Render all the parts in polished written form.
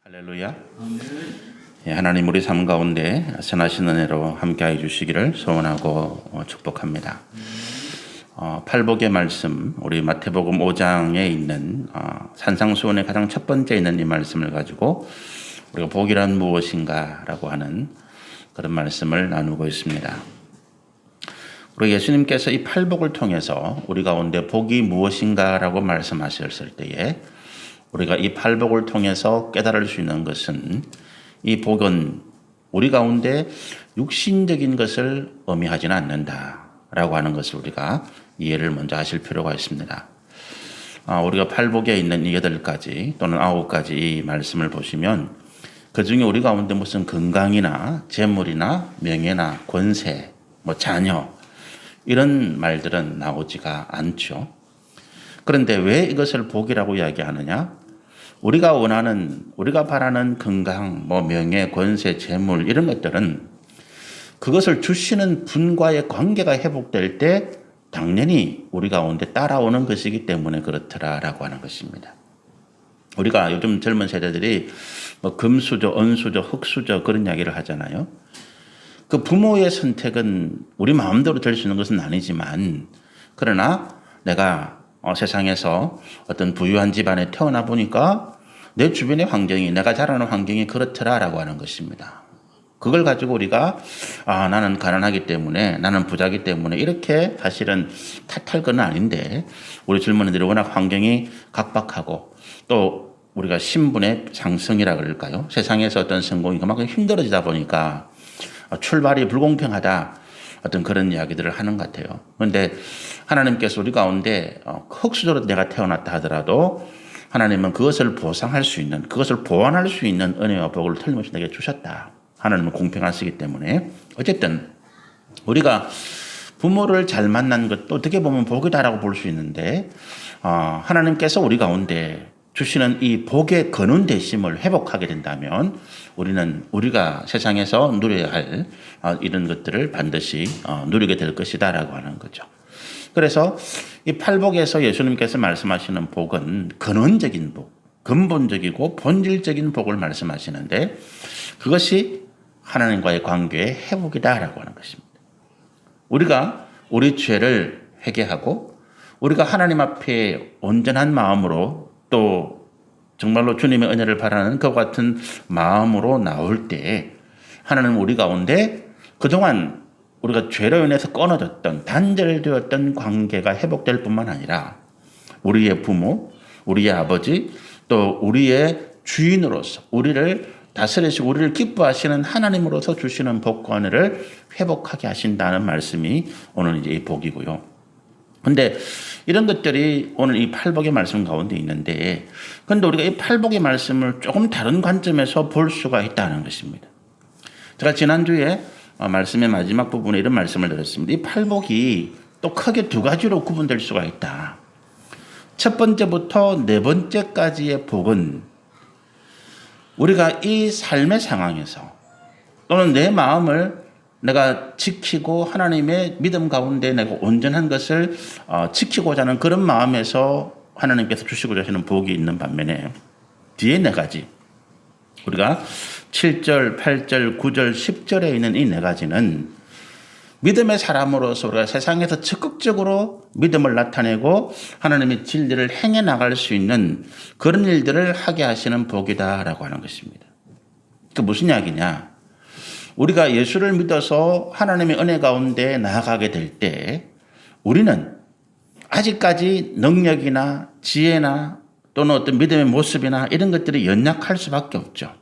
할렐루야. 하나님 우리 삶 가운데 선하신 은혜로 함께해 주시기를 소원하고 축복합니다. 팔복의 말씀, 우리 마태복음 5장에 있는 산상수훈의 가장 첫 번째 있는 이 말씀을 가지고 우리가 복이란 무엇인가 라고 하는 그런 말씀을 나누고 있습니다. 우리 예수님께서 이 팔복을 통해서 우리 가운데 복이 무엇인가 라고 말씀하셨을 때에 우리가 이 팔복을 통해서 깨달을 수 있는 것은 이 복은 우리 가운데 육신적인 것을 의미하지는 않는다라고 하는 것을 우리가 이해를 먼저 하실 필요가 있습니다. 우리가 팔복에 있는 이 8가지 또는 9가지 이 말씀을 보시면 그 중에 우리 가운데 무슨 건강이나 재물이나 명예나 권세, 자녀 이런 말들은 나오지가 않죠. 그런데 왜 이것을 복이라고 이야기하느냐? 우리가 원하는, 우리가 바라는 건강, 명예, 권세, 재물 이런 것들은 그것을 주시는 분과의 관계가 회복될 때 당연히 우리 가운데 따라오는 것이기 때문에 그렇더라라고 하는 것입니다. 우리가 요즘 젊은 세대들이 금수저, 은수저, 흙수저 그런 이야기를 하잖아요. 그 부모의 선택은 우리 마음대로 될 수 있는 것은 아니지만 그러나 내가 세상에서 어떤 부유한 집안에 태어나 보니까 내 주변의 환경이, 내가 자라는 환경이 그렇더라라고 하는 것입니다. 그걸 가지고 우리가 나는 가난하기 때문에, 나는 부자기 때문에 이렇게 사실은 탓할 건 아닌데 우리 젊은이들이 워낙 환경이 각박하고 또 우리가 신분의 상승이라 그럴까요? 세상에서 어떤 성공이 그만큼 힘들어지다 보니까 출발이 불공평하다 어떤 그런 이야기들을 하는 것 같아요. 그런데 하나님께서 우리 가운데 흙수저로 내가 태어났다 하더라도 하나님은 그것을 보상할 수 있는, 그것을 보완할 수 있는 은혜와 복을 틀림없이 내게 주셨다. 하나님은 공평하시기 때문에 어쨌든 우리가 부모를 잘 만난 것도 어떻게 보면 복이다라고 볼 수 있는데 하나님께서 우리 가운데 주시는 이 복의 근원 되심을 회복하게 된다면 우리는 우리가 세상에서 누려야 할 이런 것들을 반드시 누리게 될 것이다라고 하는 거죠. 그래서 이 팔복에서 예수님께서 말씀하시는 복은 근원적인 복, 근본적이고 본질적인 복을 말씀하시는데 그것이 하나님과의 관계의 회복이다라고 하는 것입니다. 우리가 우리 죄를 회개하고 우리가 하나님 앞에 온전한 마음으로 또 정말로 주님의 은혜를 바라는 그와 같은 마음으로 나올 때 하나님은 우리 가운데 그동안 우리가 죄로 인해서 끊어졌던 단절되었던 관계가 회복될 뿐만 아니라 우리의 부모, 우리의 아버지 또 우리의 주인으로서 우리를 다스리시고 우리를 기뻐하시는 하나님으로서 주시는 복과 은혜를 회복하게 하신다는 말씀이 오늘 이제 이 복이고요. 그런데 이런 것들이 오늘 이 팔복의 말씀 가운데 있는데 그런데 우리가 이 팔복의 말씀을 조금 다른 관점에서 볼 수가 있다는 것입니다. 제가 지난주에 말씀의 마지막 부분에 이런 말씀을 드렸습니다. 이 팔복이 또 크게 2가지로 구분될 수가 있다. 첫 번째부터 4번째까지의 복은 우리가 이 삶의 상황에서 또는 내 마음을 내가 지키고 하나님의 믿음 가운데 내가 온전한 것을 지키고자 하는 그런 마음에서 하나님께서 주시고자 하시는 복이 있는 반면에 뒤에 4가지 우리가 7절, 8절, 9절, 10절에 있는 이 4가지는 믿음의 사람으로서 우리가 세상에서 적극적으로 믿음을 나타내고 하나님의 진리를 행해 나갈 수 있는 그런 일들을 하게 하시는 복이다라고 하는 것입니다. 그 무슨 이야기냐? 우리가 예수를 믿어서 하나님의 은혜 가운데 나아가게 될 때 우리는 아직까지 능력이나 지혜나 또는 어떤 믿음의 모습이나 이런 것들이 연약할 수밖에 없죠.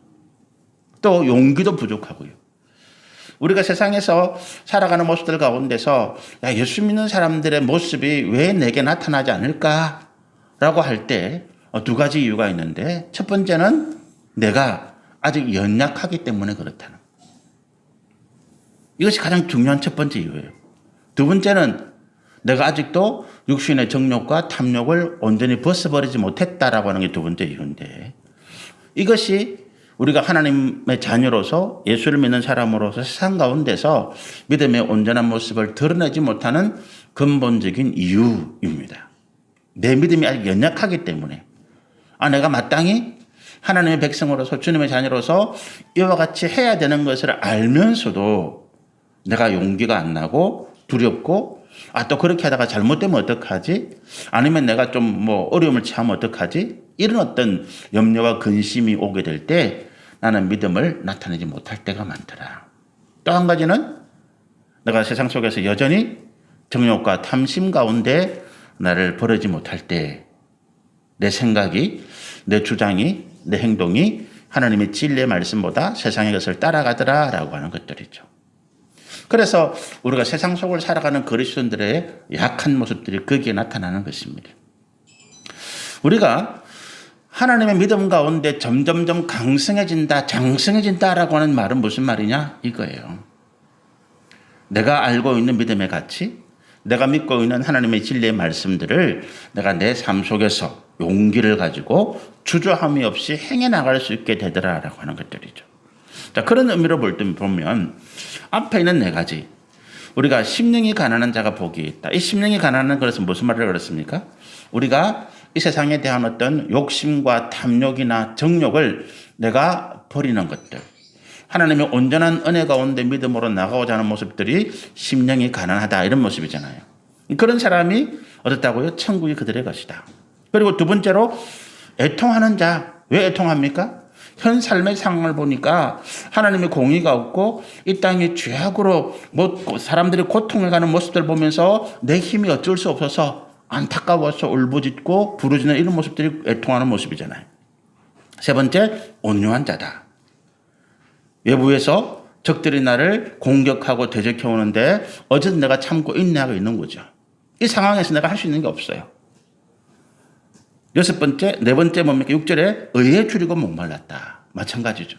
또 용기도 부족하고요. 우리가 세상에서 살아가는 모습들 가운데서 예수 믿는 사람들의 모습이 왜 내게 나타나지 않을까라고 할 때 2가지 이유가 있는데 첫 번째는 내가 아직 연약하기 때문에 그렇다는 거예요. 이것이 가장 중요한 첫 번째 이유예요. 2번째는 내가 아직도 육신의 정욕과 탐욕을 온전히 벗어버리지 못했다라고 하는 게 2번째 이유인데 이것이 우리가 하나님의 자녀로서 예수를 믿는 사람으로서 세상 가운데서 믿음의 온전한 모습을 드러내지 못하는 근본적인 이유입니다. 내 믿음이 아직 연약하기 때문에 내가 마땅히 하나님의 백성으로서 주님의 자녀로서 이와 같이 해야 되는 것을 알면서도 내가 용기가 안 나고 두렵고 또 그렇게 하다가 잘못되면 어떡하지? 아니면 내가 좀 어려움을 처하면 어떡하지? 이런 어떤 염려와 근심이 오게 될 때 나는 믿음을 나타내지 못할 때가 많더라. 또 한 가지는 내가 세상 속에서 여전히 정욕과 탐심 가운데 나를 버리지 못할 때 내 생각이, 내 주장이, 내 행동이 하나님의 진리의 말씀보다 세상의 것을 따라가더라라고 하는 것들이죠. 그래서 우리가 세상 속을 살아가는 그리스도인들의 약한 모습들이 거기에 나타나는 것입니다. 우리가 하나님의 믿음 가운데 점점점 강성해진다, 장성해진다라고 하는 말은 무슨 말이냐? 이거예요. 내가 알고 있는 믿음의 가치, 내가 믿고 있는 하나님의 진리의 말씀들을 내가 내 삶 속에서 용기를 가지고 주저함이 없이 행해 나갈 수 있게 되더라라고 하는 것들이죠. 자, 그런 의미로 보면 앞에 있는 네 가지. 우리가 심령이 가난한 자가 복이 있다. 이 심령이 가난한 것은 무슨 말을 그렇습니까? 우리가 이 세상에 대한 어떤 욕심과 탐욕이나 정욕을 내가 버리는 것들. 하나님의 온전한 은혜 가운데 믿음으로 나가고자 하는 모습들이 심령이 가난하다 이런 모습이잖아요. 그런 사람이 어떻다고요? 천국이 그들의 것이다. 그리고 두 번째로 애통하는 자. 왜 애통합니까? 현 삶의 상황을 보니까 하나님의 공의가 없고 이 땅이 죄악으로 사람들이 고통해가는 모습들 보면서 내 힘이 어쩔 수 없어서 안타까워서 울부짖고 부르짖는 이런 모습들이 애통하는 모습이잖아요. 세 번째, 온유한 자다. 외부에서 적들이 나를 공격하고 대적해 오는데 어쨌든 내가 참고 인내하고 있는 거죠. 이 상황에서 내가 할 수 있는 게 없어요. 네 번째 뭡니까? 6절에 의에 줄이고 목말랐다. 마찬가지죠.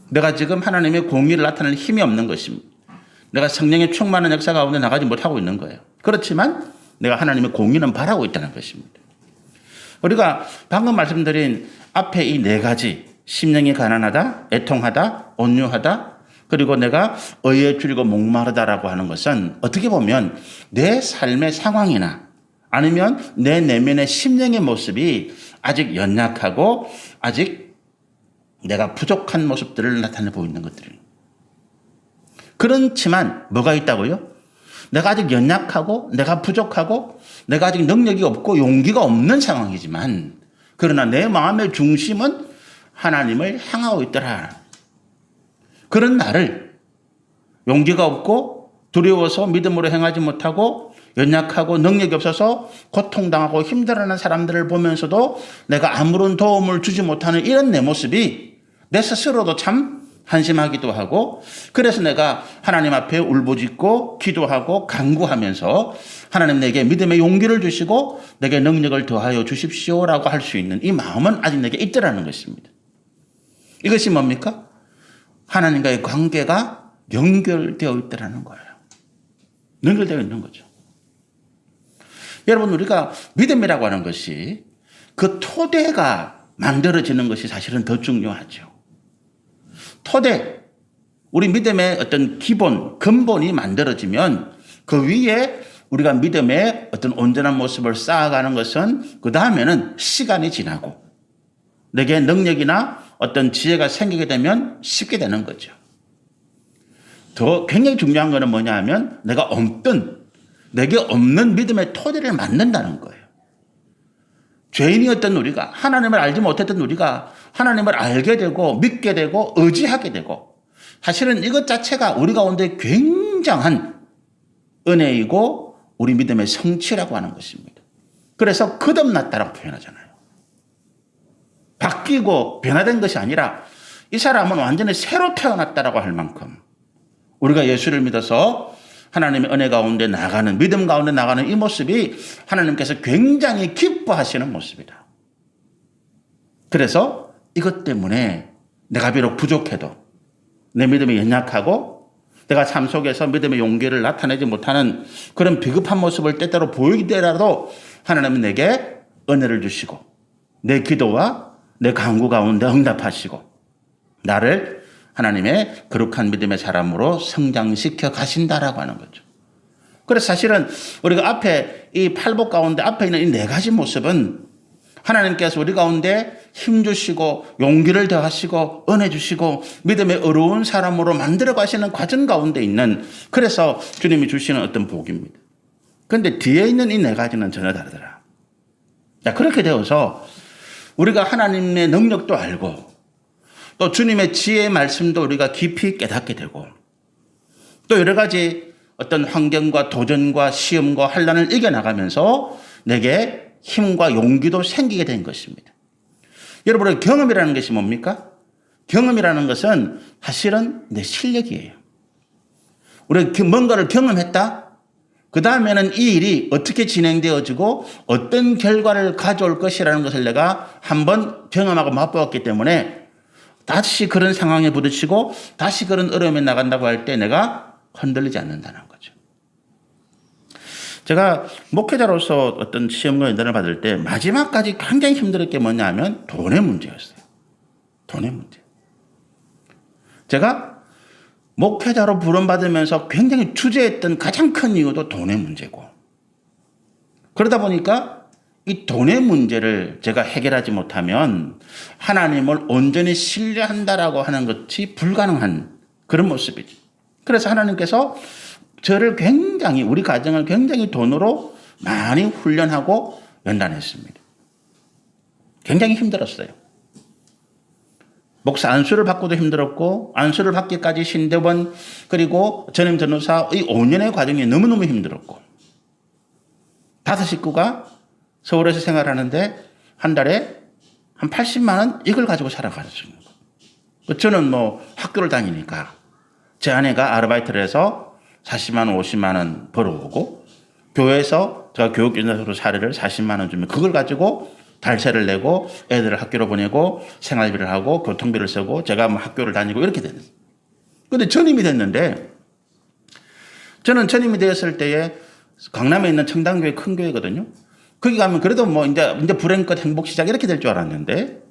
내가 지금 하나님의 공의를 나타내는 힘이 없는 것입니다. 내가 성령의 충만한 역사 가운데 나가지 못하고 있는 거예요. 그렇지만 내가 하나님의 공의는 바라고 있다는 것입니다. 우리가 방금 말씀드린 앞에 이 네 가지, 심령이 가난하다, 애통하다, 온유하다, 그리고 내가 의에 줄이고 목마르다라고 하는 것은 어떻게 보면 내 삶의 상황이나 아니면 내 내면의 심령의 모습이 아직 연약하고 아직 내가 부족한 모습들을 나타내 보이는 것들이에요. 그렇지만 뭐가 있다고요? 내가 아직 연약하고 내가 부족하고 내가 아직 능력이 없고 용기가 없는 상황이지만 그러나 내 마음의 중심은 하나님을 향하고 있더라. 그런 나를 용기가 없고 두려워서 믿음으로 행하지 못하고 연약하고 능력이 없어서 고통당하고 힘들어하는 사람들을 보면서도 내가 아무런 도움을 주지 못하는 이런 내 모습이 내 스스로도 참 한심하기도 하고 그래서 내가 하나님 앞에 울부짖고 기도하고 간구하면서 하나님 내게 믿음의 용기를 주시고 내게 능력을 더하여 주십시오라고 할 수 있는 이 마음은 아직 내게 있더라는 것입니다. 이것이 뭡니까? 하나님과의 관계가 연결되어 있더라는 거예요. 연결되어 있는 거죠. 여러분 우리가 믿음이라고 하는 것이 그 토대가 만들어지는 것이 사실은 더 중요하죠. 토대, 우리 믿음의 어떤 기본, 근본이 만들어지면 그 위에 우리가 믿음의 어떤 온전한 모습을 쌓아가는 것은 그 다음에는 시간이 지나고 내게 능력이나 어떤 지혜가 생기게 되면 쉽게 되는 거죠. 더 굉장히 중요한 것은 뭐냐 하면 내게 없는 믿음의 토대를 만든다는 거예요. 죄인이었던 우리가 하나님을 알지 못했던 우리가 하나님을 알게 되고 믿게 되고 의지하게 되고 사실은 이것 자체가 우리 가운데 굉장한 은혜이고 우리 믿음의 성취라고 하는 것입니다. 그래서 거듭났다라고 표현하잖아요. 바뀌고 변화된 것이 아니라 이 사람은 완전히 새로 태어났다라고 할 만큼 우리가 예수를 믿어서 하나님의 은혜 가운데 나가는 믿음 가운데 나가는 이 모습이 하나님께서 굉장히 기뻐하시는 모습이다. 그래서 이것 때문에 내가 비록 부족해도 내 믿음이 연약하고 내가 삶 속에서 믿음의 용기를 나타내지 못하는 그런 비급한 모습을 때때로 보이더라도 하나님은 내게 은혜를 주시고 내 기도와 내 간구 가운데 응답하시고 나를 하나님의 거룩한 믿음의 사람으로 성장시켜 가신다라고 하는 거죠. 그래서 사실은 우리가 앞에 이 팔복 가운데 앞에 있는 이 네 가지 모습은 하나님께서 우리 가운데 힘주시고 용기를 더하시고 은혜 주시고 믿음의 어려운 사람으로 만들어 가시는 과정 가운데 있는, 그래서 주님이 주시는 어떤 복입니다. 그런데 뒤에 있는 이 네 가지는 전혀 다르더라. 자, 그렇게 되어서 우리가 하나님의 능력도 알고 또 주님의 지혜의 말씀도 우리가 깊이 깨닫게 되고 또 여러 가지 어떤 환경과 도전과 시험과 환난을 이겨나가면서 내게 힘과 용기도 생기게 된 것입니다. 여러분의 경험이라는 것이 뭡니까? 경험이라는 것은 사실은 내 실력이에요. 우리가 뭔가를 경험했다? 그 다음에는 이 일이 어떻게 진행되어지고 어떤 결과를 가져올 것이라는 것을 내가 한번 경험하고 맛보았기 때문에 다시 그런 상황에 부딪히고 다시 그런 어려움에 나간다고 할 때 내가 흔들리지 않는다는 거죠. 제가 목회자로서 어떤 시험과 연단을 받을 때 마지막까지 굉장히 힘들었던 게 뭐냐면 돈의 문제였어요. 돈의 문제. 제가 목회자로 부름받으면서 굉장히 주저했던 가장 큰 이유도 돈의 문제고, 그러다 보니까 이 돈의 문제를 제가 해결하지 못하면 하나님을 온전히 신뢰한다라고 하는 것이 불가능한 그런 모습이죠. 그래서 하나님께서 저를 굉장히, 우리 가정을 굉장히 돈으로 많이 훈련하고 연단했습니다. 굉장히 힘들었어요. 목사 안수를 받고도 힘들었고 안수를 받기까지 신대원 그리고 전임 전도사 이 5년의 과정이 너무너무 힘들었고 5 식구가 서울에서 생활하는데 한 달에 한 80만 원 이걸 가지고 살아가는 거예요. 저는 뭐 학교를 다니니까 제 아내가 아르바이트를 해서 40만 원 50만 원 벌어오고 교회에서 제가 교육연수로 사례를 40만 원 주면 그걸 가지고 달세를 내고 애들을 학교로 보내고 생활비를 하고 교통비를 쓰고 제가 뭐 학교를 다니고 이렇게 되는. 그런데 전임이 됐는데 저는 전임이 되었을 때에 강남에 있는 청담교회 큰 교회거든요. 거기 가면 그래도 뭐 이제 불행껏 행복 시작 이렇게 될 줄 알았는데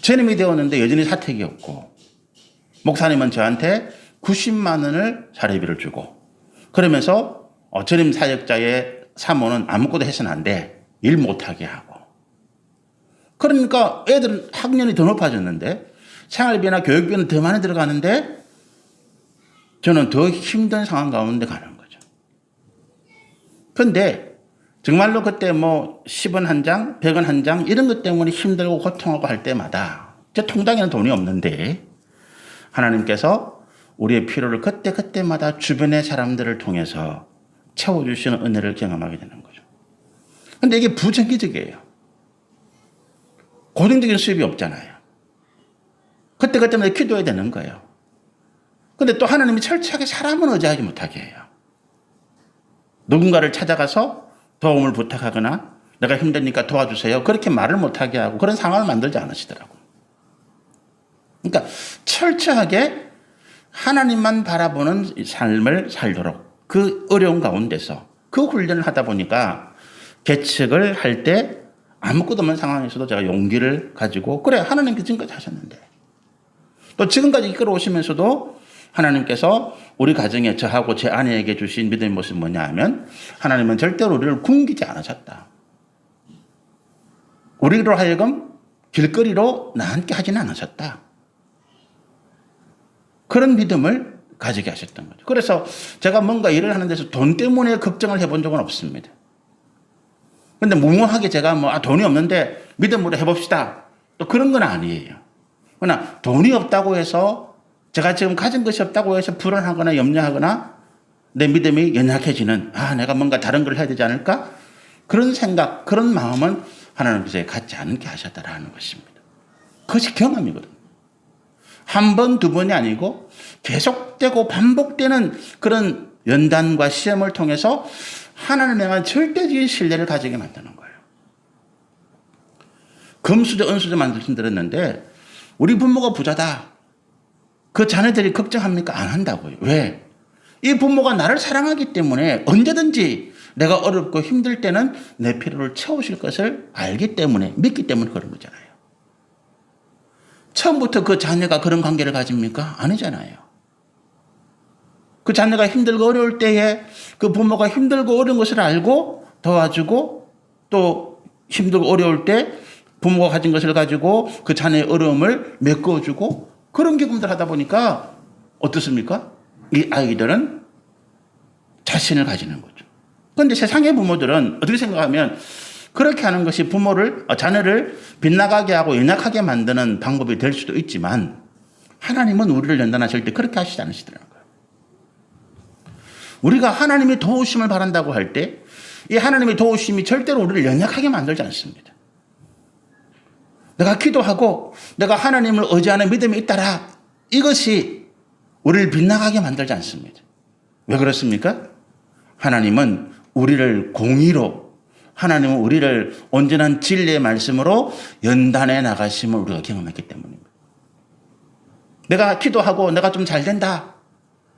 전임이 되었는데 여전히 사택이 없고 목사님은 저한테 90만 원을 사례비를 주고 그러면서 전임 사역자의 사모는 아무것도 해서는 안 돼. 일 못하게 하고. 그러니까 애들은 학년이 더 높아졌는데 생활비나 교육비는 더 많이 들어가는데 저는 더 힘든 상황 가운데 가는 거죠. 그런데 정말로 그때 뭐 10원 한 장, 100원 한 장 이런 것 때문에 힘들고 고통하고 할 때마다 제 통장에는 돈이 없는데 하나님께서 우리의 필요를 그때마다 주변의 사람들을 통해서 채워주시는 은혜를 경험하게 되는 거죠. 그런데 이게 부정기적이에요. 고정적인 수입이 없잖아요. 그때마다 기도해야 되는 거예요. 그런데 또 하나님이 철저하게 사람은 의지하지 못하게 해요. 누군가를 찾아가서 도움을 부탁하거나 내가 힘드니까 도와주세요. 그렇게 말을 못하게 하고 그런 상황을 만들지 않으시더라고요. 그러니까 철저하게 하나님만 바라보는 삶을 살도록 그 어려운 가운데서 그 훈련을 하다 보니까 계측을 할 때 아무것도 없는 상황에서도 제가 용기를 가지고 그래 하나님께서 지금까지 하셨는데 또 지금까지 이끌어 오시면서도 하나님께서 우리 가정에 저하고 제 아내에게 주신 믿음의 모습이 뭐냐 하면 하나님은 절대로 우리를 굶기지 않으셨다. 우리로 하여금 길거리로 나앉게 하지는 않으셨다. 그런 믿음을 가지게 하셨던 거죠. 그래서 제가 뭔가 일을 하는 데서 돈 때문에 걱정을 해본 적은 없습니다. 그런데 무모하게 제가 뭐 돈이 없는데 믿음으로 해봅시다. 또 그런 건 아니에요. 그러나 돈이 없다고 해서 제가 지금 가진 것이 없다고 해서 불안하거나 염려하거나 내 믿음이 연약해지는 내가 뭔가 다른 걸 해야 되지 않을까? 그런 생각, 그런 마음은 하나님께서 갖지 않게 하셨다라는 것입니다. 그것이 경험이거든요. 한 번, 두 번이 아니고 계속되고 반복되는 그런 연단과 시험을 통해서 하나님에 대한 절대적인 신뢰를 가지게 만드는 거예요. 금수저, 은수저 말씀드렸는데 우리 부모가 부자다. 그 자녀들이 걱정합니까? 안 한다고요. 왜? 이 부모가 나를 사랑하기 때문에 언제든지 내가 어렵고 힘들 때는 내 필요를 채우실 것을 알기 때문에 믿기 때문에 그런 거잖아요. 처음부터 그 자녀가 그런 관계를 가집니까? 아니잖아요. 그 자녀가 힘들고 어려울 때에 그 부모가 힘들고 어려운 것을 알고 도와주고 또 힘들고 어려울 때 부모가 가진 것을 가지고 그 자녀의 어려움을 메꿔주고 그런 경험들 하다 보니까 어떻습니까? 이 아이들은 자신을 가지는 거죠. 그런데 세상의 부모들은 어떻게 생각하면 그렇게 하는 것이 자녀를 빗나가게 하고 연약하게 만드는 방법이 될 수도 있지만 하나님은 우리를 연단하실 때 그렇게 하시지 않으시더라고요. 우리가 하나님이 도우심을 바란다고 할 때 이 하나님의 도우심이 절대로 우리를 연약하게 만들지 않습니다. 내가 기도하고 내가 하나님을 의지하는 믿음이 있다라 이것이 우리를 빗나가게 만들지 않습니다. 왜 그렇습니까? 하나님은 우리를 공의로 하나님은 우리를 온전한 진리의 말씀으로 연단해 나가심을 우리가 경험했기 때문입니다. 내가 기도하고 내가 좀 잘 된다.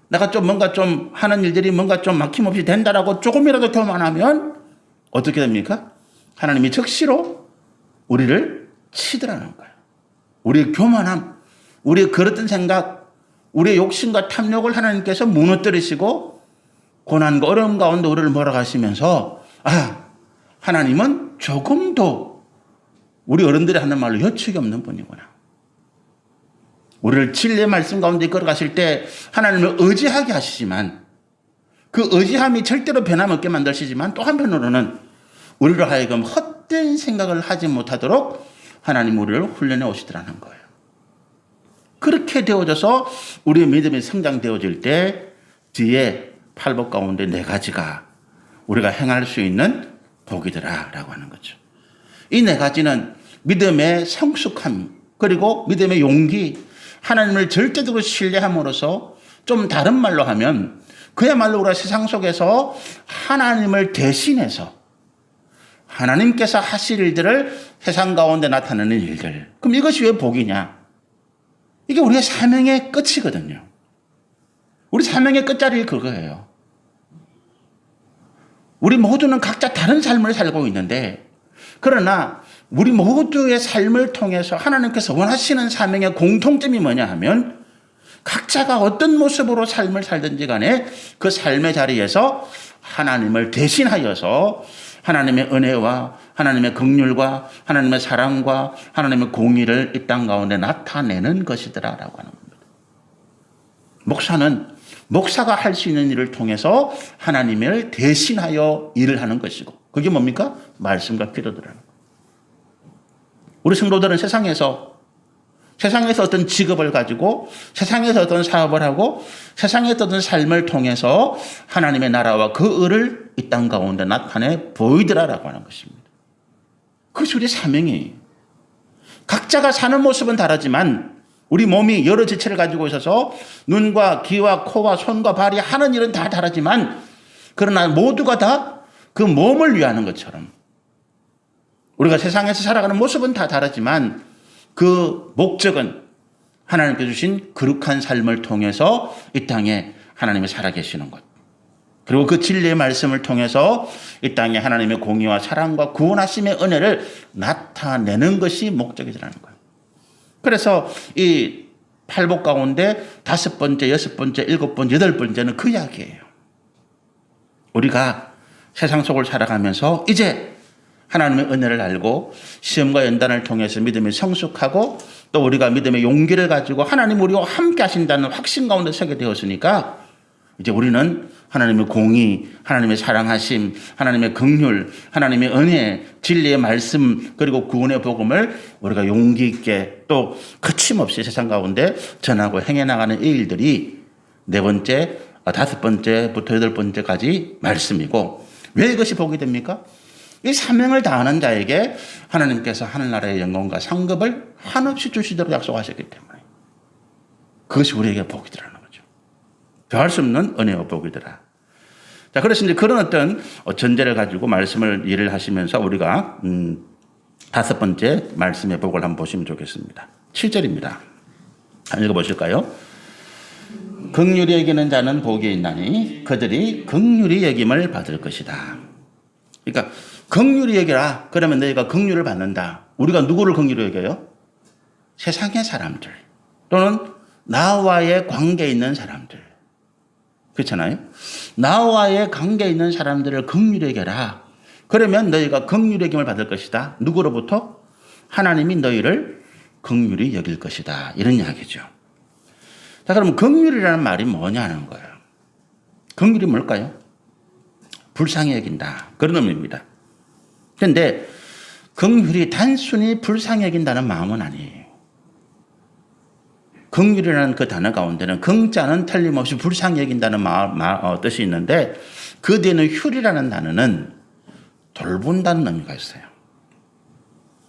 내가 좀 뭔가 좀 하는 일들이 뭔가 좀 막힘없이 된다라고 조금이라도 교만하면 어떻게 됩니까? 하나님이 즉시로 우리를 치더라는 거예요. 우리의 교만함, 우리의 그릇된 생각, 우리의 욕심과 탐욕을 하나님께서 무너뜨리시고 고난과 어려움 가운데 우리를 몰아가시면서 하나님은 조금도 우리 어른들이 하는 말로 여측이 없는 분이구나. 우리를 진리의 말씀 가운데 이끌어가실 때 하나님을 의지하게 하시지만 그 의지함이 절대로 변함없게 만드시지만 또 한편으로는 우리로 하여금 헛된 생각을 하지 못하도록 하나님 우리를 훈련해 오시더라는 거예요. 그렇게 되어져서 우리의 믿음이 성장되어질 때 뒤에 팔복 가운데 4가지가 우리가 행할 수 있는 복이더라 라고 하는 거죠. 이 4가지는 믿음의 성숙함 그리고 믿음의 용기 하나님을 절대적으로 신뢰함으로써 좀 다른 말로 하면 그야말로 우리가 세상 속에서 하나님을 대신해서 하나님께서 하실 일들을 세상 가운데 나타내는 일들. 그럼 이것이 왜 복이냐? 이게 우리의 사명의 끝이거든요. 우리 사명의 끝자리 그거예요. 우리 모두는 각자 다른 삶을 살고 있는데 그러나 우리 모두의 삶을 통해서 하나님께서 원하시는 사명의 공통점이 뭐냐 하면 각자가 어떤 모습으로 삶을 살든지 간에 그 삶의 자리에서 하나님을 대신하여서 하나님의 은혜와 하나님의 긍휼과 하나님의 사랑과 하나님의 공의를 이 땅 가운데 나타내는 것이더라라고 하는 겁니다. 목사는 목사가 할 수 있는 일을 통해서 하나님을 대신하여 일을 하는 것이고 그게 뭡니까? 말씀과 기도더라는 거예요. 우리 성도들은 세상에서 어떤 직업을 가지고 세상에서 어떤 사업을 하고 세상에서 어떤 삶을 통해서 하나님의 나라와 그 의를 이 땅 가운데 나타내 보이더라라고 하는 것입니다. 그것이 우리 사명이에요. 각자가 사는 모습은 다르지만 우리 몸이 여러 지체를 가지고 있어서 눈과 귀와 코와 손과 발이 하는 일은 다 다르지만 그러나 모두가 다 그 몸을 위하는 것처럼 우리가 세상에서 살아가는 모습은 다 다르지만 그 목적은 하나님께 주신 거룩한 삶을 통해서 이 땅에 하나님이 살아계시는 것. 그리고 그 진리의 말씀을 통해서 이 땅에 하나님의 공의와 사랑과 구원하심의 은혜를 나타내는 것이 목적이라는 거예요. 그래서 이 팔복 가운데 5번째, 6번째, 7번째, 8번째는 그 이야기예요. 우리가 세상 속을 살아가면서 이제 하나님의 은혜를 알고 시험과 연단을 통해서 믿음이 성숙하고 또 우리가 믿음의 용기를 가지고 하나님 우리와 함께 하신다는 확신 가운데 서게 되었으니까 이제 우리는 하나님의 공의, 하나님의 사랑하심, 하나님의 긍휼, 하나님의 은혜, 진리의 말씀 그리고 구원의 복음을 우리가 용기 있게 또 거침없이 세상 가운데 전하고 행해 나가는 이 일들이 4번째, 5번째부터 8번째까지 말씀이고 왜 이것이 복이 됩니까? 이 사명을 다하는 자에게 하나님께서 하늘나라의 영광과 상급을 한없이 주시도록 약속하셨기 때문에 그것이 우리에게 복이더라는 거죠. 더할 수 없는 은혜와 복이더라. 자, 그래서 이제 그런 어떤 전제를 가지고 말씀을 일을 하시면서 우리가 5번째 말씀의 복을 한번 보시면 좋겠습니다. 7절입니다. 한번 읽어보실까요? 긍휼히 여기는 자는 복이 있나니 그들이 긍휼히 여김을 받을 것이다. 그러니까 긍휼히 여겨라. 그러면 너희가 긍휼을 받는다. 우리가 누구를 긍휼히 여겨요? 세상의 사람들 또는 나와의 관계에 있는 사람들. 그렇잖아요. 나와의 관계에 있는 사람들을 긍휼히 여겨라. 그러면 너희가 긍휼히 여김을 받을 것이다. 누구로부터? 하나님이 너희를 긍휼히 여길 것이다. 이런 이야기죠. 자, 그럼 긍휼이라는 말이 뭐냐는 거예요. 긍휼이 뭘까요? 불쌍히 여긴다. 그런 의미입니다. 그런데 긍휼이 단순히 불쌍히 여긴다는 마음은 아니에요. 긍휼이라는 그 단어 가운데는 긍자는 틀림없이 불쌍히 여긴다는 뜻이 있는데 그 뒤에는 휼이라는 단어는 돌본다는 의미가 있어요.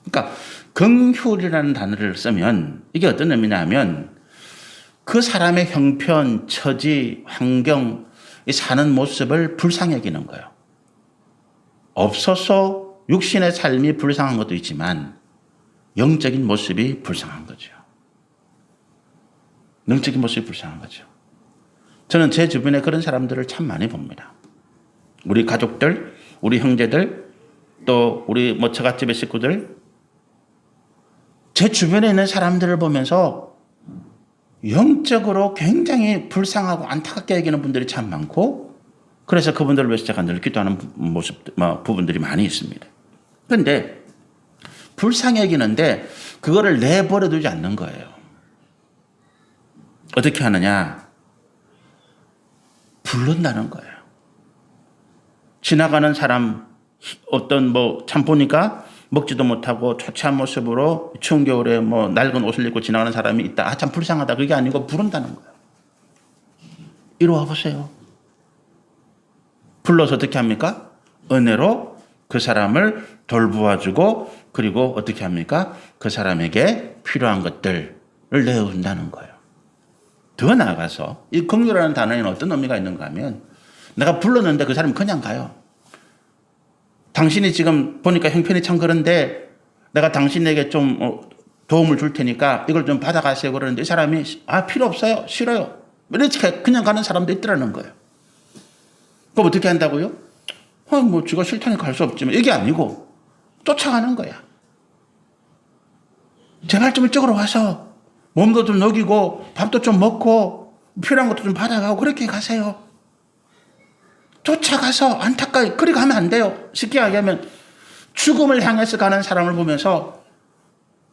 그러니까 긍휼이라는 단어를 쓰면 이게 어떤 의미냐 하면 그 사람의 형편, 처지, 환경, 사는 모습을 불쌍히 여기는 거예요. 없어서 육신의 삶이 불쌍한 것도 있지만 영적인 모습이 불쌍한 거죠. 영적인 모습이 불쌍한 거죠. 저는 제 주변에 그런 사람들을 참 많이 봅니다. 우리 가족들, 우리 형제들, 또 우리 처갓집의 식구들, 제 주변에 있는 사람들을 보면서 영적으로 굉장히 불쌍하고 안타깝게 여기는 분들이 참 많고, 그래서 그분들을 위해서 제가 늘 기도하는 부분들이 많이 있습니다. 그런데 불쌍히 여기는데 그거를 내버려 두지 않는 거예요. 어떻게 하느냐? 부른다는 거예요. 지나가는 사람 어떤 참 보니까 먹지도 못하고 초췌한 모습으로 추운 겨울에 낡은 옷을 입고 지나가는 사람이 있다. 참 불쌍하다. 그게 아니고 부른다는 거예요. 이리 와 보세요. 불러서 어떻게 합니까? 은혜로 그 사람을 돌보아주고 그리고 어떻게 합니까? 그 사람에게 필요한 것들을 내어준다는 거예요. 더 나아가서 이 긍휼이라는 단어에는 어떤 의미가 있는가 하면 내가 불렀는데 그 사람이 그냥 가요. 당신이 지금 보니까 형편이 참 그런데 내가 당신에게 좀 도움을 줄 테니까 이걸 좀 받아가세요. 그러는데 이 사람이 필요 없어요. 싫어요. 이렇게 그냥 가는 사람도 있더라는 거예요. 그럼 어떻게 한다고요? 지가 싫다니까 갈 수 없지만 이게 아니고 쫓아가는 거야. 제발 좀 이쪽으로 와서 몸도 좀 녹이고 밥도 좀 먹고 필요한 것도 좀 받아가고 그렇게 가세요. 쫓아가서 안타까이 그리 가면 안 돼요. 쉽게 얘기하면 죽음을 향해서 가는 사람을 보면서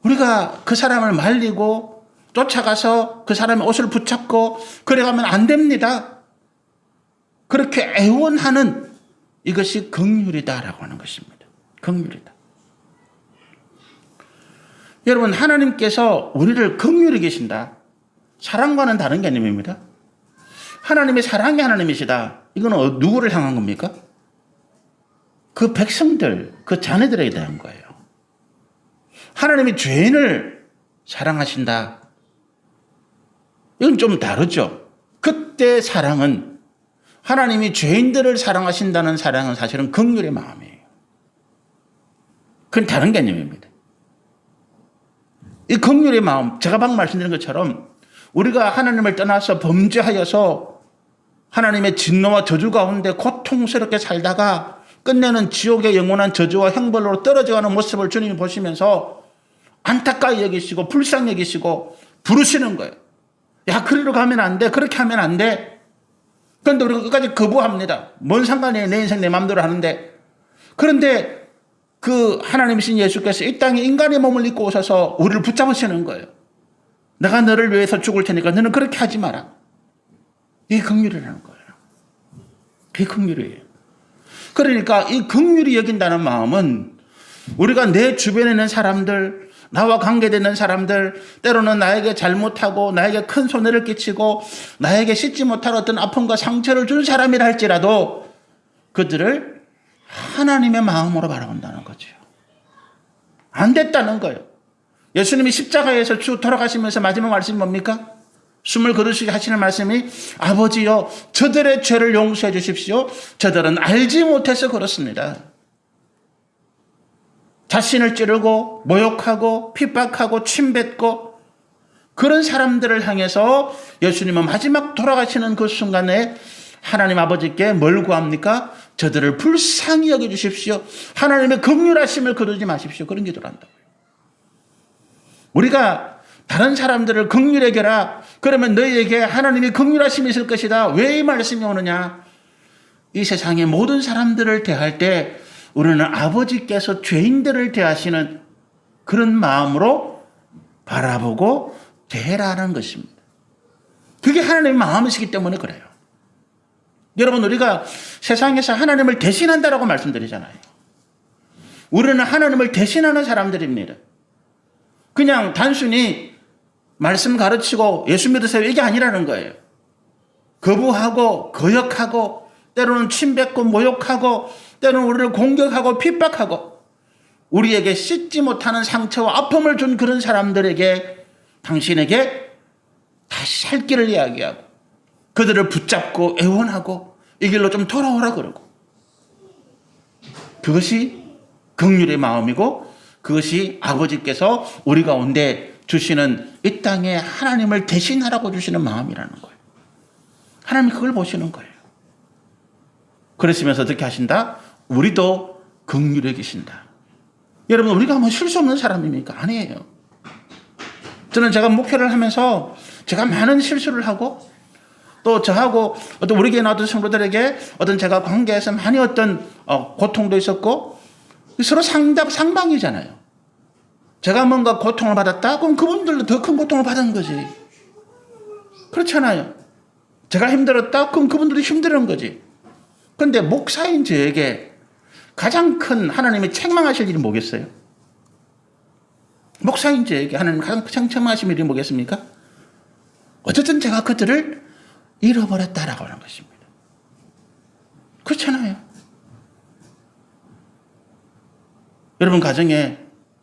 우리가 그 사람을 말리고 쫓아가서 그 사람의 옷을 붙잡고 그래 가면 안 됩니다. 그렇게 애원하는 이것이 긍휼이다라고 하는 것입니다. 긍휼이다. 여러분, 하나님께서 우리를 긍휼히 계신다. 사랑과는 다른 개념입니다. 하나님의 사랑의 하나님이시다. 이건 누구를 향한 겁니까? 그 백성들, 그 자녀들에 대한 거예요. 하나님이 죄인을 사랑하신다. 이건 좀 다르죠. 그때 사랑은 하나님이 죄인들을 사랑하신다는 사랑은 사실은 긍휼의 마음이에요. 그건 다른 개념입니다. 이 긍휼의 마음, 제가 방금 말씀드린 것처럼 우리가 하나님을 떠나서 범죄하여서 하나님의 진노와 저주 가운데 고통스럽게 살다가 끝내는 지옥의 영원한 저주와 형벌로 떨어져가는 모습을 주님이 보시면서 안타까이 여기시고 불쌍히 여기시고 부르시는 거예요. 야, 그리로 가면 안 돼. 그렇게 하면 안 돼. 그런데 우리가 끝까지 거부합니다. 뭔 상관이에요. 내 인생 내 마음대로 하는데. 그런데 그 하나님이신 예수께서 이 땅에 인간의 몸을 입고 오셔서 우리를 붙잡으시는 거예요. 내가 너를 위해서 죽을 테니까 너는 그렇게 하지 마라. 이게 긍휼이라는 거예요. 그게 긍휼이에요. 그러니까 이 긍휼히 여긴다는 마음은 우리가 내 주변에 있는 사람들, 나와 관계되는 사람들, 때로는 나에게 잘못하고 나에게 큰 손해를 끼치고 나에게 씻지 못할 어떤 아픔과 상처를 준 사람이라 할지라도 그들을 하나님의 마음으로 바라본다는 거죠. 안 됐다는 거예요. 예수님이 십자가에서 쭉 돌아가시면서 마지막 말씀이 뭡니까? 숨을 거두시게 하시는 말씀이 아버지여 저들의 죄를 용서해 주십시오. 저들은 알지 못해서 그렇습니다. 자신을 찌르고 모욕하고 핍박하고 침뱉고 그런 사람들을 향해서 예수님은 마지막 돌아가시는 그 순간에 하나님 아버지께 뭘 구합니까? 저들을 불쌍히 여겨주십시오. 하나님의 긍휼하심을 거두지 마십시오. 그런 기도를 한다고요. 우리가 다른 사람들을 긍휼히 여겨라. 그러면 너희에게 하나님의 긍휼하심이 있을 것이다. 왜 이 말씀이 오느냐? 이 세상의 모든 사람들을 대할 때 우리는 아버지께서 죄인들을 대하시는 그런 마음으로 바라보고 대라는 것입니다. 그게 하나님의 마음이시기 때문에 그래요. 여러분, 우리가 세상에서 하나님을 대신한다라고 말씀드리잖아요. 우리는 하나님을 대신하는 사람들입니다. 그냥 단순히 말씀 가르치고 예수 믿으세요 이게 아니라는 거예요. 거부하고 거역하고 때로는 침뱉고 모욕하고 때로는 우리를 공격하고 핍박하고 우리에게 씻지 못하는 상처와 아픔을 준 그런 사람들에게 당신에게 다시 살 길을 이야기하고 그들을 붙잡고 애원하고 이 길로 좀 돌아오라 그러고 그것이 긍휼의 마음이고 그것이 아버지께서 우리 가운데 주시는 이 땅에 하나님을 대신하라고 주시는 마음이라는 거예요. 하나님이 그걸 보시는 거예요. 그러시면서 어떻게 하신다? 우리도 긍휼히 계신다. 여러분, 우리가 뭐 실수 없는 사람입니까? 아니에요. 저는 제가 목회를 하면서 제가 많은 실수를 하고 또 저하고 어떤 우리 교회 나왔던 성도들에게 어떤 제가 관계에서 많이 어떤 고통도 있었고 서로 상방이잖아요. 제가 뭔가 고통을 받았다? 그럼 그분들도 더 큰 고통을 받은 거지. 그렇잖아요. 제가 힘들었다? 그럼 그분들도 힘든 거지. 그런데 목사인 저에게 가장 큰 하나님이 책망하실 일이 뭐겠어요? 목사인 저에게 하나님 가장 책망하실 일이 뭐겠습니까? 어쨌든 제가 그들을 잃어버렸다라고 하는 것입니다. 그렇잖아요. 여러분 가정에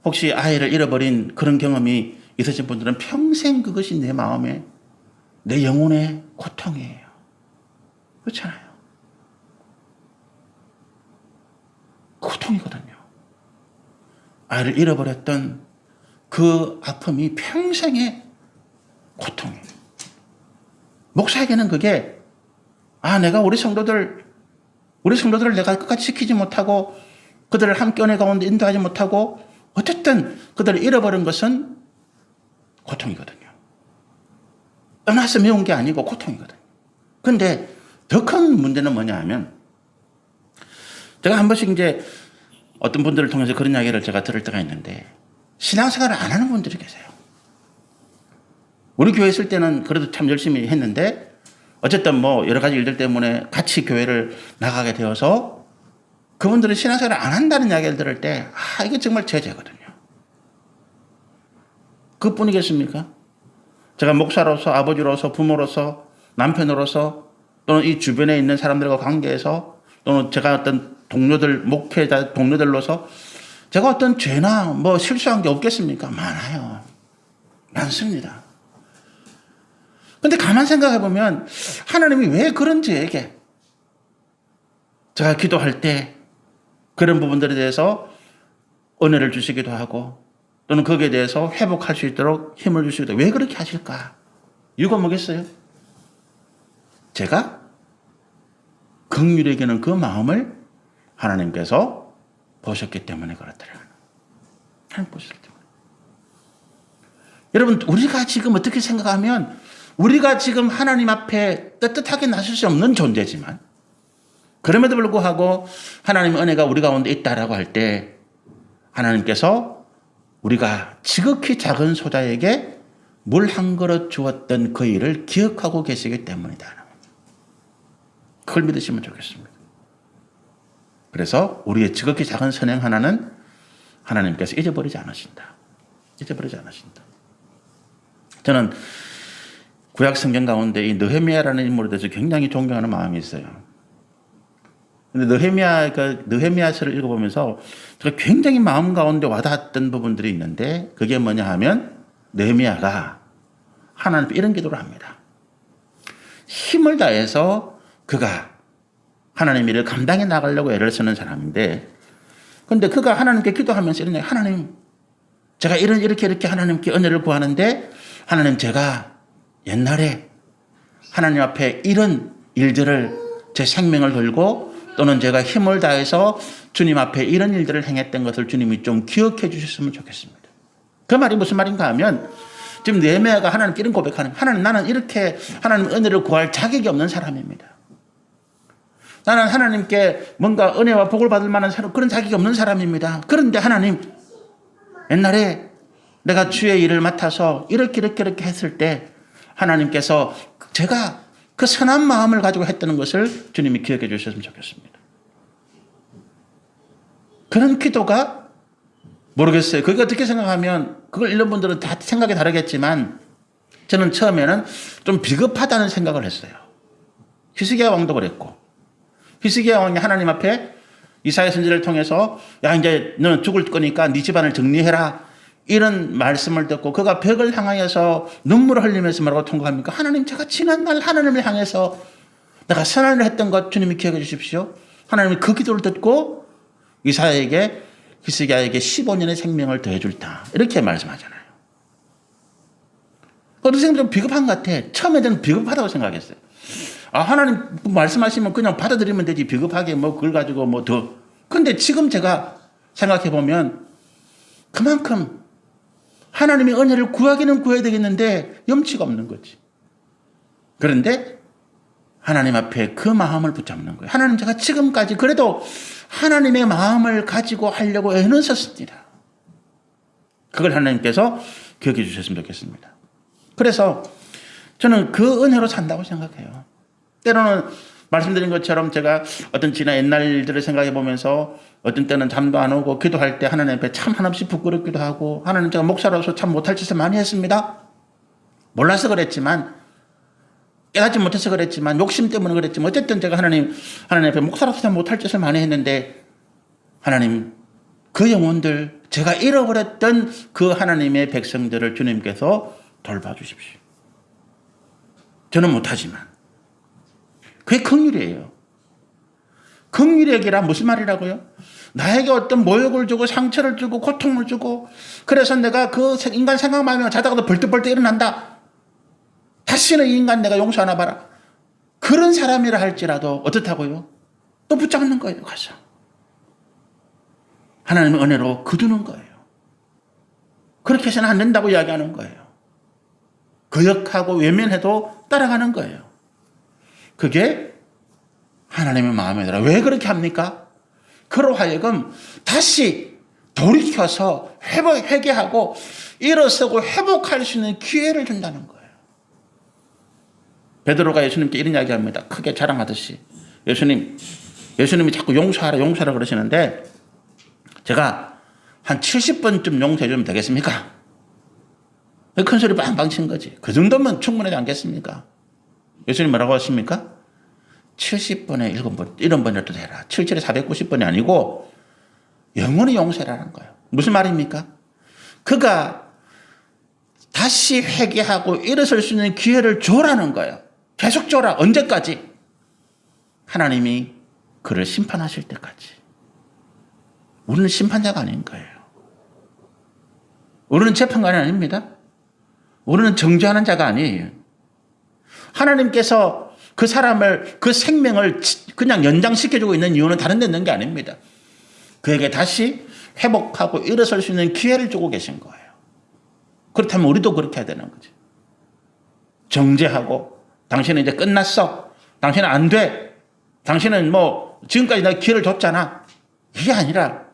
혹시 아이를 잃어버린 그런 경험이 있으신 분들은 평생 그것이 내 마음에 내 영혼의 고통이에요. 그렇잖아요. 고통이거든요. 아이를 잃어버렸던 그 아픔이 평생의 고통이에요. 목사에게는 그게 내가 우리 성도들을 내가 끝까지 지키지 못하고 그들을 함께 은혜 가운데 인도하지 못하고 어쨌든 그들을 잃어버린 것은 고통이거든요. 떠나서 매운 게 아니고 고통이거든요. 그런데 더 큰 문제는 뭐냐 하면 제가 한 번씩 이제 어떤 분들을 통해서 그런 이야기를 제가 들을 때가 있는데 신앙생활을 안 하는 분들이 계세요. 우리 교회 있을 때는 그래도 참 열심히 했는데 어쨌든 뭐 여러 가지 일들 때문에 같이 교회를 나가게 되어서 그분들은 신앙생활을 안 한다는 이야기를 들을 때 이게 정말 제재거든요. 그뿐이겠습니까? 제가 목사로서 아버지로서 부모로서 남편으로서 또는 이 주변에 있는 사람들과 관계에서 또는 제가 어떤 동료들 목회자 동료들로서 제가 어떤 죄나 뭐 실수한 게 없겠습니까? 많아요. 많습니다. 근데 가만 생각해 보면 하나님이 왜 그런 저에게 제가 기도할 때 그런 부분들에 대해서 은혜를 주시기도 하고 또는 거기에 대해서 회복할 수 있도록 힘을 주시기도 하고 왜 그렇게 하실까? 이유가 뭐겠어요? 제가 긍휼히 여기는 그 마음을 하나님께서 보셨기 때문에 그렇더라고요. 하나님 보셨기 때문에. 여러분, 우리가 지금 어떻게 생각하면 우리가 지금 하나님 앞에 떳떳하게 나설 수 없는 존재지만 그럼에도 불구하고 하나님의 은혜가 우리 가운데 있다라고 할 때 하나님께서 우리가 지극히 작은 소자에게 물 한 그릇 주었던 그 일을 기억하고 계시기 때문이다. 그걸 믿으시면 좋겠습니다. 그래서 우리의 지극히 작은 선행 하나는 하나님께서 잊어버리지 않으신다. 잊어버리지 않으신다. 저는 구약 성경 가운데 이 느헤미야라는 인물에 대해서 굉장히 존경하는 마음이 있어요. 근데 느헤미야서를 읽어보면서 제가 굉장히 마음 가운데 와닿았던 부분들이 있는데 그게 뭐냐 하면 느헤미야가 하나님께 이런 기도를 합니다. 힘을 다해서 그가 하나님 일을 감당해 나가려고 애를 쓰는 사람인데 근데 그가 하나님께 기도하면서 이런 하나님 제가 이렇게 하나님께 은혜를 구하는데 하나님 제가 옛날에 하나님 앞에 이런 일들을 제 생명을 걸고 또는 제가 힘을 다해서 주님 앞에 이런 일들을 행했던 것을 주님이 좀 기억해 주셨으면 좋겠습니다. 그 말이 무슨 말인가 하면 지금 느헤미야가 하나님께 이런 고백하는 하나님 나는 이렇게 하나님 은혜를 구할 자격이 없는 사람입니다. 나는 하나님께 뭔가 은혜와 복을 받을 만한 그런 자격이 없는 사람입니다. 그런데 하나님 옛날에 내가 주의 일을 맡아서 이렇게 했을 때 하나님께서 제가 그 선한 마음을 가지고 했다는 것을 주님이 기억해 주셨으면 좋겠습니다. 그런 기도가 모르겠어요. 그게 어떻게 생각하면 그걸 읽는 분들은 다 생각이 다르겠지만 저는 처음에는 좀 비겁하다는 생각을 했어요. 히스기야 왕도 그랬고 히스기야 왕이 하나님 앞에 이사야 선지자를 통해서 야 이제 너는 죽을 거니까 네 집안을 정리해라 이런 말씀을 듣고 그가 벽을 향하여서 눈물을 흘리면서 뭐라고 통곡합니까? 하나님 제가 지난날 하나님을 향해서 내가 선한 일을 했던 것 주님이 기억해 주십시오. 하나님이 그 기도를 듣고 이사야에게 히스기야에게 15년의 생명을 더해 줄다 이렇게 말씀하잖아요. 어떤 생각이 좀 비겁한 것 같아. 처음에 저는 비겁하다고 생각했어요. 아, 하나님 말씀하시면 그냥 받아들이면 되지. 비겁하게 뭐 그걸 가지고 뭐 더. 근데 지금 제가 생각해 보면 그만큼 하나님의 은혜를 구하기는 구해야 되겠는데 염치가 없는 거지. 그런데 하나님 앞에 그 마음을 붙잡는 거예요. 하나님 제가 지금까지 그래도 하나님의 마음을 가지고 하려고 애는 썼습니다. 그걸 하나님께서 기억해 주셨으면 좋겠습니다. 그래서 저는 그 은혜로 산다고 생각해요. 때로는 말씀드린 것처럼 제가 어떤 지난 옛날 일들을 생각해 보면서 어떤 때는 잠도 안 오고 기도할 때 하나님 앞에 참 한없이 부끄럽기도 하고 하나님 제가 목사로서 참 못할 짓을 많이 했습니다. 몰라서 그랬지만 깨닫지 못해서 그랬지만 욕심 때문에 그랬지만 어쨌든 제가 하나님 앞에 목사로서 참 못할 짓을 많이 했는데 하나님 그 영혼들 제가 잃어버렸던 그 하나님의 백성들을 주님께서 돌봐주십시오. 저는 못하지만 그게 긍휼이에요. 긍휼의 얘기라 무슨 말이라고요? 나에게 어떤 모욕을 주고 상처를 주고 고통을 주고 그래서 내가 그 인간 생각만 하면 자다가도 벌떡벌떡 일어난다. 다시는 이 인간 내가 용서하나 봐라. 그런 사람이라 할지라도 어떻다고요? 또 붙잡는 거예요. 가서. 하나님의 은혜로 거두는 거예요. 그렇게 해서는 안 된다고 이야기하는 거예요. 거역하고 외면해도 따라가는 거예요. 그게 하나님의 마음에 들어. 왜 그렇게 합니까? 그로 하여금 다시 돌이켜서 회개하고 일어서고 회복할 수 있는 기회를 준다는 거예요. 베드로가 예수님께 이런 이야기합니다. 크게 자랑하듯이. 예수님이 자꾸 용서하라 그러시는데 제가 한 70번쯤 용서해주면 되겠습니까? 큰 소리 빵빵 친 거지. 그 정도면 충분하지 않겠습니까? 예수님 뭐라고 하십니까? 70번에 7번, 이런 번이라도 해라. 77에 490번이 아니고 영원히 용서라는 거예요. 무슨 말입니까? 그가 다시 회개하고 일어설 수 있는 기회를 줘라는 거예요. 계속 줘라. 언제까지? 하나님이 그를 심판하실 때까지. 우리는 심판자가 아닌 거예요. 우리는 재판관이 아닙니다. 우리는 정죄하는 자가 아니에요. 하나님께서 그 사람을, 그 생명을 그냥 연장시켜주고 있는 이유는 다른 데 있는 게 아닙니다. 그에게 다시 회복하고 일어설 수 있는 기회를 주고 계신 거예요. 그렇다면 우리도 그렇게 해야 되는 거지. 정죄하고, 당신은 이제 끝났어. 당신은 안 돼. 당신은 뭐, 지금까지 내가 기회를 줬잖아. 이게 아니라,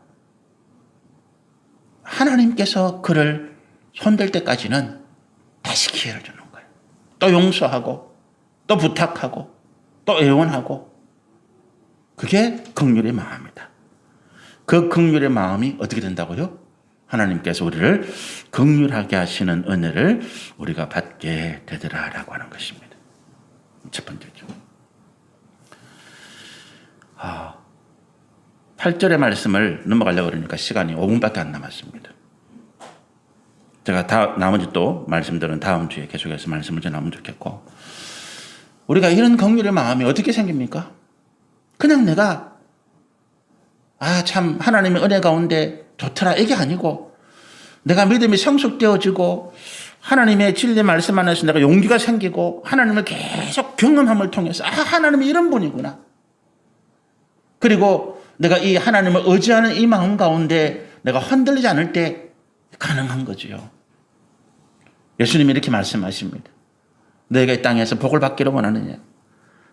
하나님께서 그를 손댈 때까지는 다시 기회를 주는 거예요. 또 용서하고, 또 부탁하고, 또 애원하고. 그게 긍휼의 마음이다. 그 긍휼의 마음이 어떻게 된다고요? 하나님께서 우리를 긍휼하게 하시는 은혜를 우리가 받게 되더라라고 하는 것입니다. 첫 번째죠. 8절의 말씀을 넘어가려고 그러니까 시간이 5분밖에 안 남았습니다. 제가 나머지 또 말씀들은 다음 주에 계속해서 말씀을 전하면 좋겠고, 우리가 이런 긍휼의 마음이 어떻게 생깁니까? 그냥 내가 참 하나님의 은혜 가운데 좋더라 이게 아니고, 내가 믿음이 성숙되어지고 하나님의 진리 말씀 안에서 내가 용기가 생기고 하나님을 계속 경험함을 통해서 하나님이 이런 분이구나. 그리고 내가 이 하나님을 의지하는 이 마음 가운데 내가 흔들리지 않을 때 가능한 거지요. 예수님이 이렇게 말씀하십니다. 너희가 이 땅에서 복을 받기를 원하느냐?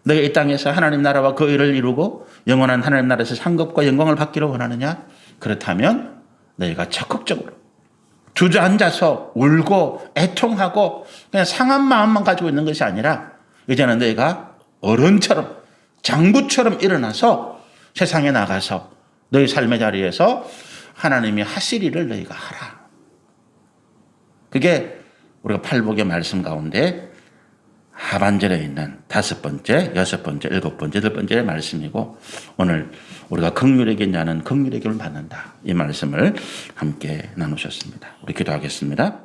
너희가 이 땅에서 하나님 나라와 그 의를 이루고 영원한 하나님 나라에서 상급과 영광을 받기를 원하느냐? 그렇다면 너희가 적극적으로 주저앉아서 울고 애통하고 그냥 상한 마음만 가지고 있는 것이 아니라 이제는 너희가 어른처럼 장부처럼 일어나서 세상에 나가서 너희 삶의 자리에서 하나님이 하실 일을 너희가 하라. 그게 우리가 팔복의 말씀 가운데 하반절에 있는 5번째, 6번째, 7번째, 8번째 말씀이고 오늘 우리가 긍휼에게 자는 긍휼의 기를 받는다. 이 말씀을 함께 나누셨습니다. 우리 기도하겠습니다.